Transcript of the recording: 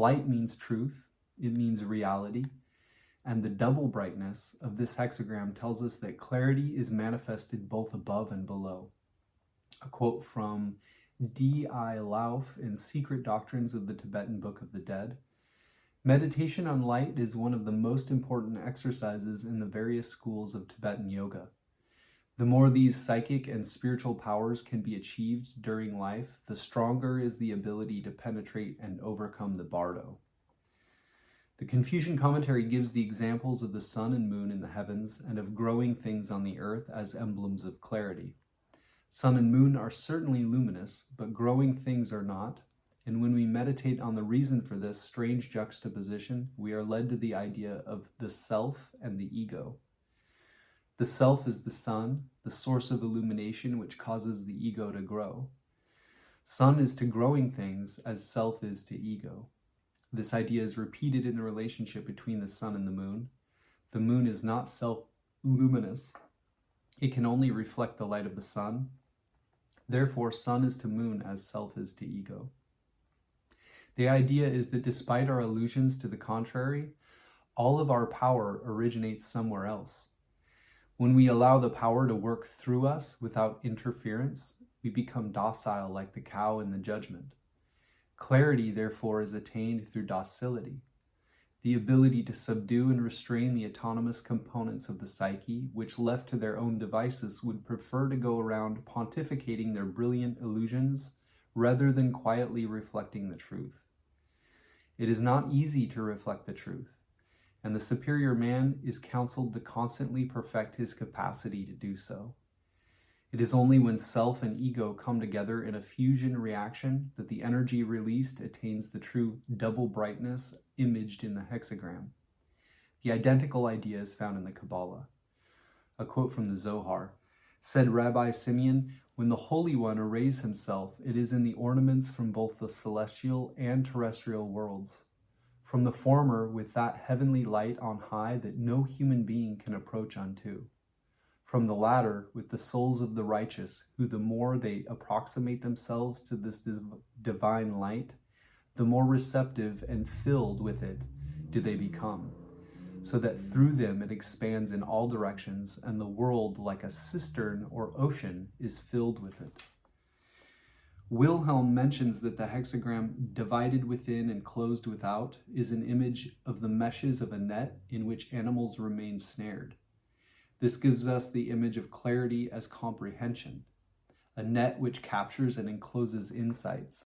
Light means truth, it means reality, and the double brightness of this hexagram tells us that clarity is manifested both above and below. A quote from D.I. Lauf in Secret Doctrines of the Tibetan Book of the Dead. Meditation on light is one of the most important exercises in the various schools of Tibetan yoga. The more these psychic and spiritual powers can be achieved during life, the stronger is the ability to penetrate and overcome the bardo. The Confucian commentary gives the examples of the sun and moon in the heavens and of growing things on the earth as emblems of clarity. Sun and moon are certainly luminous, but growing things are not, and when we meditate on the reason for this strange juxtaposition, we are led to the idea of the self and the ego. The self is the sun, the source of illumination which causes the ego to grow. Sun is to growing things as self is to ego. This idea is repeated in the relationship between the sun and the moon. The moon is not self-luminous. It can only reflect the light of the sun. Therefore, sun is to moon as self is to ego. The idea is that despite our illusions to the contrary, all of our power originates somewhere else. When we allow the power to work through us without interference, we become docile like the cow in the judgment. Clarity, therefore, is attained through docility, the ability to subdue and restrain the autonomous components of the psyche, which left to their own devices would prefer to go around pontificating their brilliant illusions rather than quietly reflecting the truth. It is not easy to reflect the truth, and the superior man is counseled to constantly perfect his capacity to do so. It is only when self and ego come together in a fusion reaction that the energy released attains the true double brightness imaged in the hexagram. The identical idea is found in the Kabbalah. A quote from the Zohar. Said Rabbi Simeon, "When the Holy One arrays himself, it is in the ornaments from both the celestial and terrestrial worlds. From the former with that heavenly light on high that no human being can approach unto. From the latter with the souls of the righteous, who the more they approximate themselves to this divine light, the more receptive and filled with it do they become, so that through them it expands in all directions, and the world, like a cistern or ocean, is filled with it." Wilhelm mentions that the hexagram, divided within and closed without, is an image of the meshes of a net in which animals remain snared. This gives us the image of clarity as comprehension, a net which captures and encloses insights,